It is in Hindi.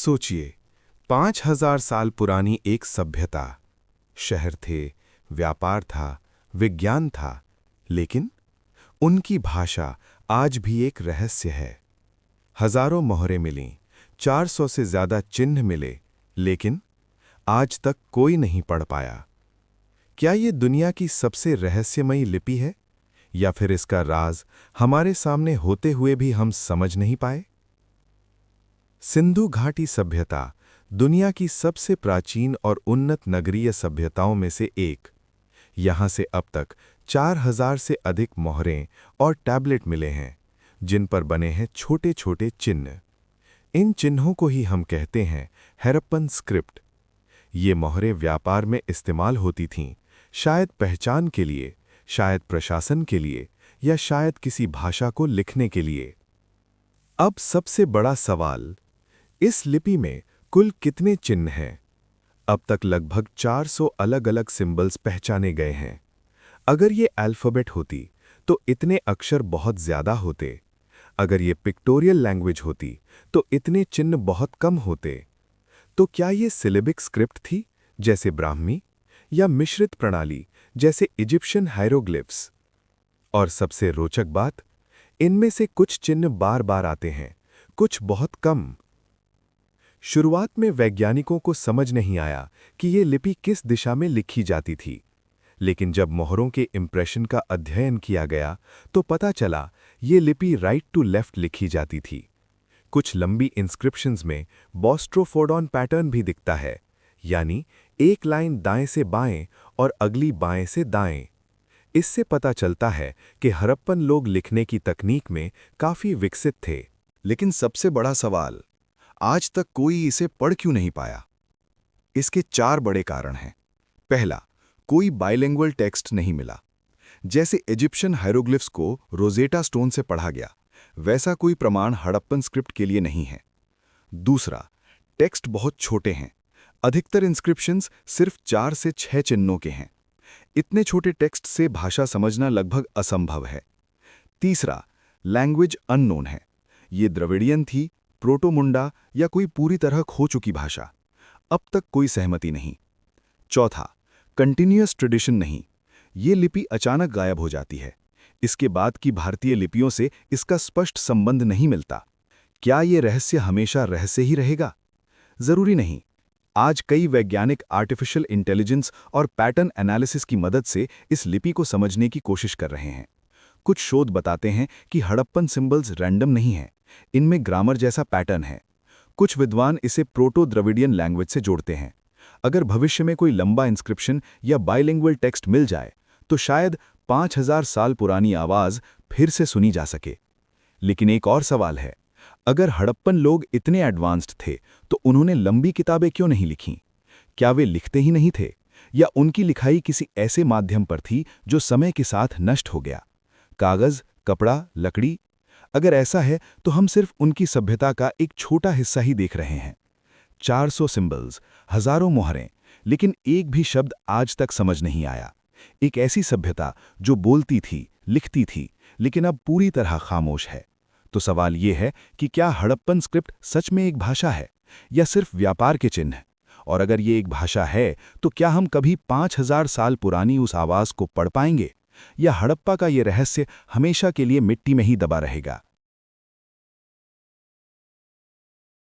सोचिए, 5000 साल पुरानी एक सभ्यता। शहर थे, व्यापार था, विज्ञान था, लेकिन उनकी भाषा आज भी एक रहस्य है। हजारों मोहरें मिलीं, 400 से ज्यादा चिन्ह मिले, लेकिन आज तक कोई नहीं पढ़ पाया। क्या ये दुनिया की सबसे रहस्यमयी लिपि है, या फिर इसका राज हमारे सामने होते हुए भी हम समझ नहीं पाए? सिंधु घाटी सभ्यता दुनिया की सबसे प्राचीन और उन्नत नगरीय सभ्यताओं में से एक। यहाँ से अब तक 4000 से अधिक मोहरें और टैबलेट मिले हैं, जिन पर बने हैं छोटे छोटे चिन्ह। इन चिन्हों को ही हम कहते हैं हड़प्पन स्क्रिप्ट। ये मोहरें व्यापार में इस्तेमाल होती थीं, शायद पहचान के लिए, शायद प्रशासन के लिए, या शायद किसी भाषा को लिखने के लिए। अब सबसे बड़ा सवाल, इस लिपि में कुल कितने चिन्ह हैं? अब तक लगभग 400 अलग-अलग सिंबल्स पहचाने गए हैं। अगर ये अल्फ़ाबेट होती, तो इतने अक्षर बहुत ज़्यादा होते। अगर ये पिक्टोरियल लैंग्वेज होती, तो इतने चिन्ह बहुत कम होते। तो क्या ये सिलेबिक स्क्रिप्ट थी, जैसे ब्राह्मी, या मिश्रित प्रणाली, जैसे इजिप्शियन हायरोग्लिफ्स? और सबसे रोचक बात, इनमें से कुछ चिन्ह बार-बार आते हैं, कुछ बहुत कम। शुरुआत में वैज्ञानिकों को समझ नहीं आया कि ये लिपि किस दिशा में लिखी जाती थी, लेकिन जब मोहरों के इंप्रेशन का अध्ययन किया गया, तो पता चला ये लिपि राइट टू लेफ्ट लिखी जाती थी। कुछ लंबी इंस्क्रिप्शंस में बॉस्ट्रोफोडॉन पैटर्न भी दिखता है, यानी एक लाइन दाएं से बाएं और अगली बाएं से दाएं। इससे पता चलता है कि हड़प्पन लोग लिखने की तकनीक में काफी विकसित थे। लेकिन सबसे बड़ा सवाल, आज तक कोई इसे पढ़ क्यों नहीं पाया? इसके 4 बड़े कारण हैं। पहला, कोई बाइलिंगुअल टेक्स्ट नहीं मिला। जैसे इजिप्शियन हायरोग्लिफ्स को रोजेटा स्टोन से पढ़ा गया, वैसा कोई प्रमाण हड़प्पन स्क्रिप्ट के लिए नहीं है। दूसरा, टेक्स्ट बहुत छोटे हैं। अधिकतर इंस्क्रिप्शंस सिर्फ 4 से 6 चिन्हों के हैं। इतने छोटे टेक्स्ट से भाषा समझना लगभग असंभव है। तीसरा, लैंग्वेज अननोन है। ये द्रविडियन थी, प्रोटो-मुंडा, या कोई पूरी तरह खो चुकी भाषा। अब तक कोई सहमति नहीं। चौथा, कंटिन्यूअस ट्रेडिशन नहीं। ये लिपि अचानक गायब हो जाती है। इसके बाद की भारतीय लिपियों से इसका स्पष्ट संबंध नहीं मिलता। क्या ये रहस्य हमेशा रहस्य ही रहेगा? जरूरी नहीं। आज कई वैज्ञानिक आर्टिफिशियल इंटेलिजेंस और पैटर्न एनालिसिस की मदद से इस लिपि को समझने की कोशिश कर रहे हैं। कुछ शोध बताते हैं कि हड़प्पन सिंबल्स रैंडम नहीं हैं, इनमें ग्रामर जैसा पैटर्न है। कुछ विद्वान इसे प्रोटो द्रविडियन लैंग्वेज से जोड़ते हैं। अगर भविष्य में कोई लंबा इंस्क्रिप्शन या बाइलिंगुअल टेक्स्ट मिल जाए, तो शायद 5000 साल पुरानी आवाज फिर से सुनी जा सके। लेकिन एक और सवाल है, अगर हड़प्पन लोग इतने एडवांस्ड थे, तो उन्होंने लंबी किताबें क्यों नहीं लिखीं? क्या वे लिखते ही नहीं थे, या उनकी लिखाई किसी ऐसे माध्यम पर थी जो समय के साथ नष्ट हो गया? कागज, कपड़ा, लकड़ी? अगर ऐसा है, तो हम सिर्फ उनकी सभ्यता का एक छोटा हिस्सा ही देख रहे हैं। 400 सिंबल्स, हजारों मोहरें, लेकिन एक भी शब्द आज तक समझ नहीं आया। एक ऐसी सभ्यता जो बोलती थी, लिखती थी, लेकिन अब पूरी तरह खामोश है। तो सवाल ये है कि क्या हड़प्पन स्क्रिप्ट सच में एक भाषा है, या सिर्फ व्यापार के चिन्ह? और अगर ये एक भाषा है, तो क्या हम कभी 5000 साल पुरानी उस आवाज को पढ़ पाएंगे, या हड़प्पा का ये रहस्य हमेशा के लिए मिट्टी में ही दबा रहेगा?